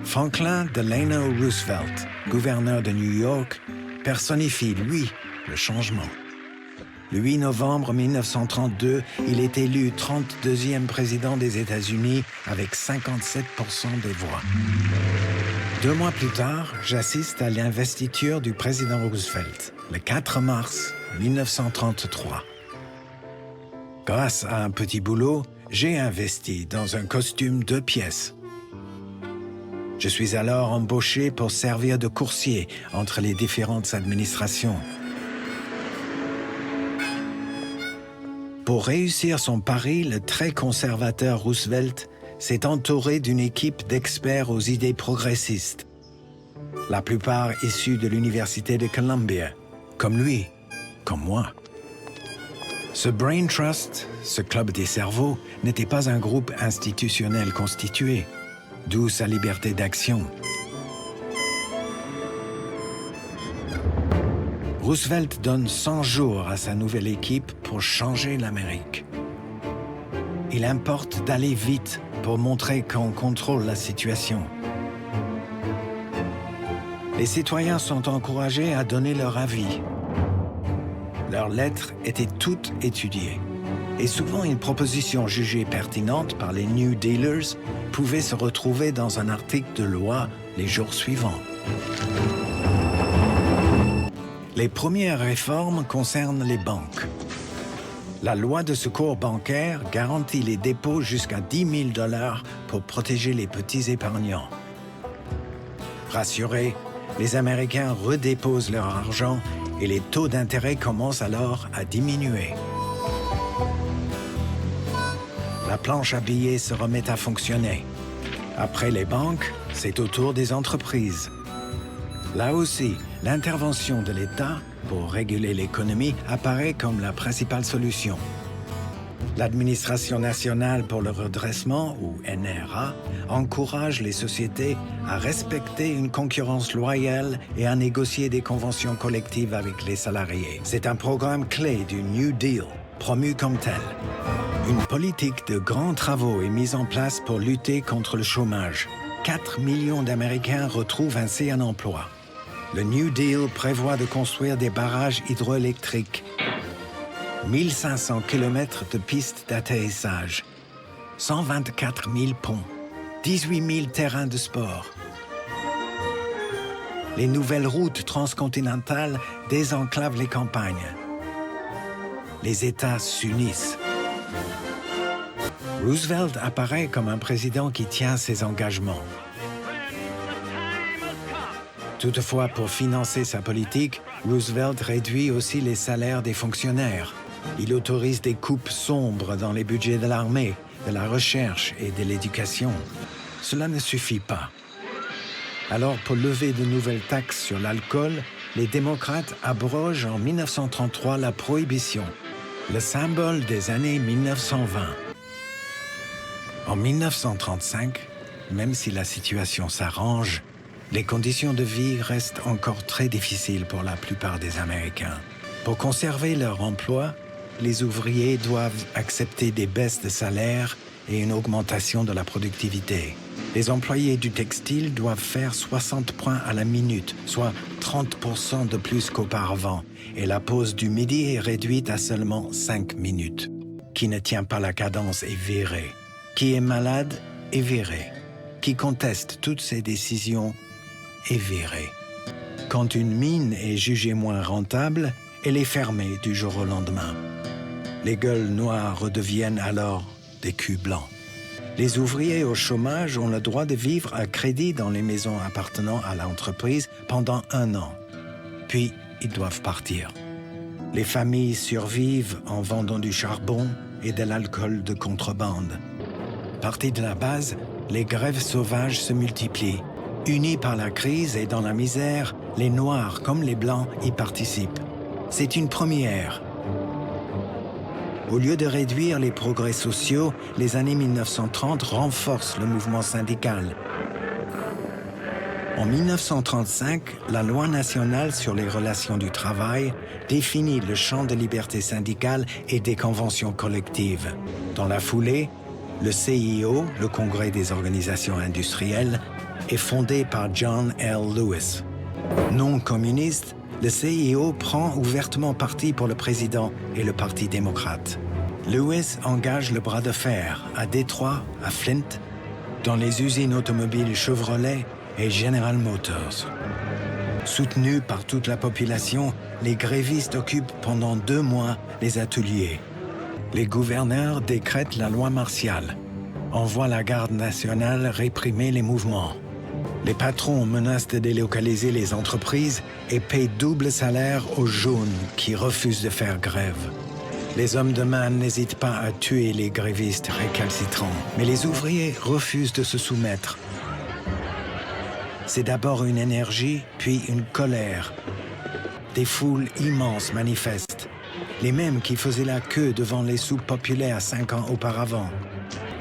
Franklin Delano Roosevelt, gouverneur de New York, personnifie, lui, le changement. Le 8 novembre 1932, il est élu 32e président des États-Unis avec 57% des voix. 2 mois plus tard, j'assiste à l'investiture du président Roosevelt, le 4 mars 1933. Grâce à un petit boulot, j'ai investi dans un costume 2 pièces. Je suis alors embauché pour servir de coursier entre les différentes administrations. Pour réussir son pari, le très conservateur Roosevelt s'est entouré d'une équipe d'experts aux idées progressistes, la plupart issus de l'Université de Columbia, comme lui, comme moi. Ce Brain Trust, ce club des cerveaux, n'était pas un groupe institutionnel constitué, d'où sa liberté d'action. Roosevelt donne 100 jours à sa nouvelle équipe pour changer l'Amérique. Il importe d'aller vite pour montrer qu'on contrôle la situation. Les citoyens sont encouragés à donner leur avis. Leurs lettres étaient toutes étudiées. Et souvent, une proposition jugée pertinente par les New Dealers pouvait se retrouver dans un article de loi les jours suivants. Les premières réformes concernent les banques. La loi de secours bancaire garantit les dépôts jusqu'à 10 000 $ pour protéger les petits épargnants. Rassurés, les Américains redéposent leur argent et les taux d'intérêt commencent alors à diminuer. La planche à billets se remet à fonctionner. Après les banques, c'est au tour des entreprises. Là aussi, l'intervention de l'État pour réguler l'économie apparaît comme la principale solution. L'Administration nationale pour le redressement, ou NRA, encourage les sociétés à respecter une concurrence loyale et à négocier des conventions collectives avec les salariés. C'est un programme clé du New Deal, promu comme tel. Une politique de grands travaux est mise en place pour lutter contre le chômage. 4 millions d'Américains retrouvent ainsi un emploi. Le New Deal prévoit de construire des barrages hydroélectriques, 1500 km de pistes d'atterrissage, 124 000 ponts, 18 000 terrains de sport. Les nouvelles routes transcontinentales désenclavent les campagnes. Les États s'unissent. Roosevelt apparaît comme un président qui tient ses engagements. Toutefois, pour financer sa politique, Roosevelt réduit aussi les salaires des fonctionnaires. Il autorise des coupes sombres dans les budgets de l'armée, de la recherche et de l'éducation. Cela ne suffit pas. Alors, pour lever de nouvelles taxes sur l'alcool, les démocrates abrogent en 1933 la prohibition, le symbole des années 1920. En 1935, même si la situation s'arrange, les conditions de vie restent encore très difficiles pour la plupart des Américains. Pour conserver leur emploi, les ouvriers doivent accepter des baisses de salaire et une augmentation de la productivité. Les employés du textile doivent faire 60 points à la minute, soit 30% de plus qu'auparavant, et la pause du midi est réduite à seulement 5 minutes. Qui ne tient pas la cadence est viré. Qui est malade est viré. Qui conteste toutes ces décisions est viré. Quand une mine est jugée moins rentable, elle est fermée du jour au lendemain. Les gueules noires redeviennent alors des culs blancs. Les ouvriers au chômage ont le droit de vivre à crédit dans les maisons appartenant à l'entreprise pendant 1 an. Puis, ils doivent partir. Les familles survivent en vendant du charbon et de l'alcool de contrebande. Partis de la base, les grèves sauvages se multiplient. Unis par la crise et dans la misère, les Noirs comme les Blancs y participent. C'est une première. Au lieu de réduire les progrès sociaux, les années 1930 renforcent le mouvement syndical. En 1935, la loi nationale sur les relations du travail définit le champ de liberté syndicale et des conventions collectives. Dans la foulée, Le CIO, le Congrès des organisations industrielles, est fondé par John L. Lewis. Non communiste, le CIO prend ouvertement parti pour le président et le Parti démocrate. Lewis engage le bras de fer à Détroit, à Flint, dans les usines automobiles Chevrolet et General Motors. Soutenus par toute la population, les grévistes occupent pendant 2 mois les ateliers. Les gouverneurs décrètent la loi martiale, envoient la garde nationale réprimer les mouvements. Les patrons menacent de délocaliser les entreprises et payent double salaire aux jaunes qui refusent de faire grève. Les hommes de main n'hésitent pas à tuer les grévistes récalcitrants, mais les ouvriers refusent de se soumettre. C'est d'abord une énergie, puis une colère. Des foules immenses manifestent, les mêmes qui faisaient la queue devant les soupes populaires 5 ans auparavant.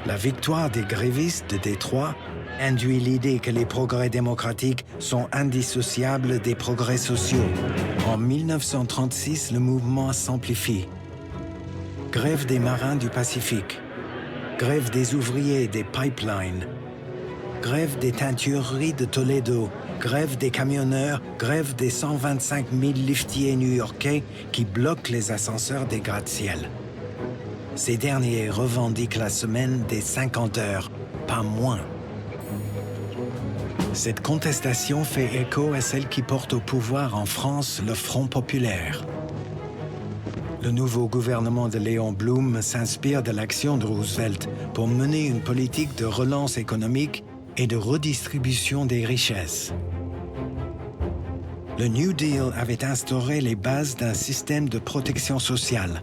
La victoire des grévistes de Détroit induit l'idée que les progrès démocratiques sont indissociables des progrès sociaux. En 1936, le mouvement s'amplifie. Grève des marins du Pacifique, grève des ouvriers des pipelines, grève des teintureries de Toledo, grève des camionneurs, grève des 125 000 liftiers new-yorkais qui bloquent les ascenseurs des gratte-ciel. Ces derniers revendiquent la semaine des 50 heures, pas moins. Cette contestation fait écho à celle qui porte au pouvoir en France le Front populaire. Le nouveau gouvernement de Léon Blum s'inspire de l'action de Roosevelt pour mener une politique de relance économique et de redistribution des richesses. Le New Deal avait instauré les bases d'un système de protection sociale.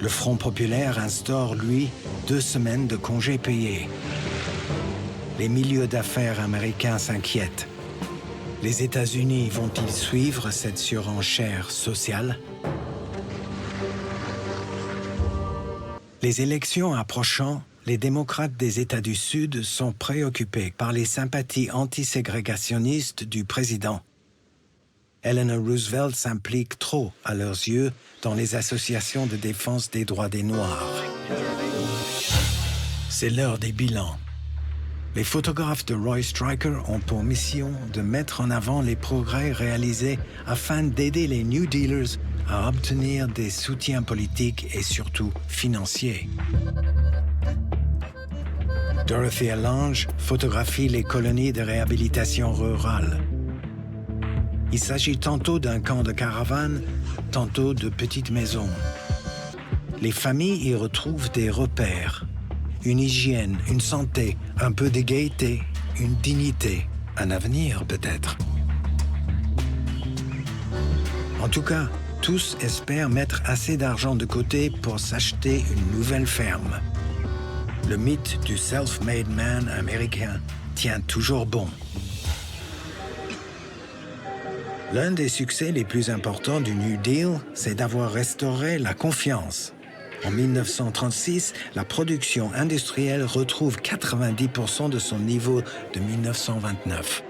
Le Front populaire instaure, lui, 2 semaines de congés payés. Les milieux d'affaires américains s'inquiètent. Les États-Unis vont-ils suivre cette surenchère sociale? Les élections approchant, les démocrates des États du Sud sont préoccupés par les sympathies antiségrégationnistes du président. Eleanor Roosevelt s'implique trop, à leurs yeux, dans les associations de défense des droits des Noirs. C'est l'heure des bilans. Les photographes de Roy Stryker ont pour mission de mettre en avant les progrès réalisés afin d'aider les New Dealers à obtenir des soutiens politiques et surtout financiers. Dorothy Lange photographie les colonies de réhabilitation rurale. Il s'agit tantôt d'un camp de caravanes, tantôt de petites maisons. Les familles y retrouvent des repères, une hygiène, une santé, un peu de gaieté, une dignité, un avenir peut-être. En tout cas, tous espèrent mettre assez d'argent de côté pour s'acheter une nouvelle ferme. Le mythe du self-made man américain tient toujours bon. L'un des succès les plus importants du New Deal, c'est d'avoir restauré la confiance. En 1936, la production industrielle retrouve 90% de son niveau de 1929.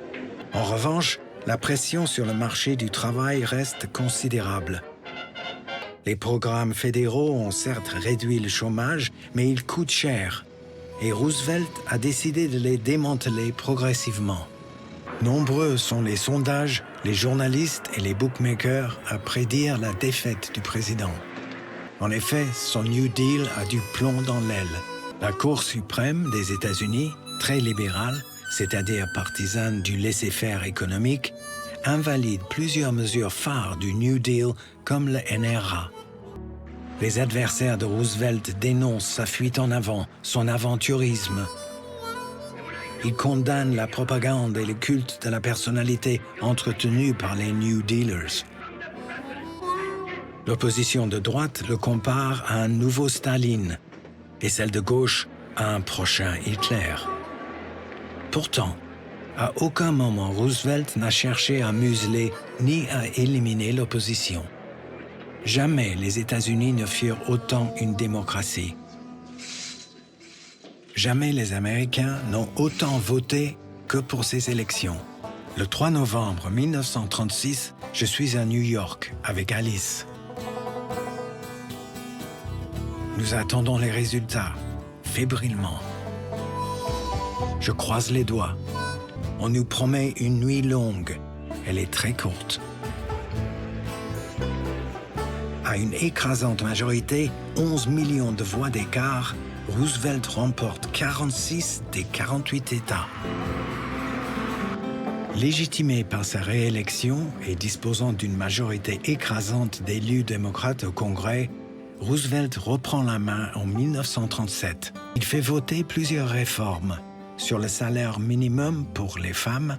En revanche, la pression sur le marché du travail reste considérable. Les programmes fédéraux ont certes réduit le chômage, mais ils coûtent cher. Et Roosevelt a décidé de les démanteler progressivement. Nombreux sont les sondages, les journalistes et les bookmakers à prédire la défaite du président. En effet, son New Deal a du plomb dans l'aile. La Cour suprême des États-Unis, très libérale, c'est-à-dire partisane du laisser-faire économique, invalide plusieurs mesures phares du New Deal comme le NRA. Les adversaires de Roosevelt dénoncent sa fuite en avant, son aventurisme. Ils condamnent la propagande et le culte de la personnalité entretenu par les New Dealers. L'opposition de droite le compare à un nouveau Staline et celle de gauche à un prochain Hitler. Pourtant, à aucun moment Roosevelt n'a cherché à museler ni à éliminer l'opposition. Jamais les États-Unis ne furent autant une démocratie. Jamais les Américains n'ont autant voté que pour ces élections. Le 3 novembre 1936, je suis à New York avec Alice. Nous attendons les résultats. fébrilement. Je croise les doigts. On nous promet une nuit longue. Elle est très courte. À une écrasante majorité, 11 millions de voix d'écart, Roosevelt remporte 46 des 48 États. Légitimé par sa réélection et disposant d'une majorité écrasante d'élus démocrates au Congrès, Roosevelt reprend la main en 1937. Il fait voter plusieurs réformes sur le salaire minimum pour les femmes,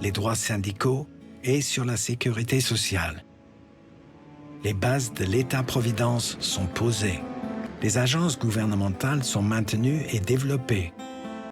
les droits syndicaux et sur la sécurité sociale. Les bases de l'État-providence sont posées. Les agences gouvernementales sont maintenues et développées.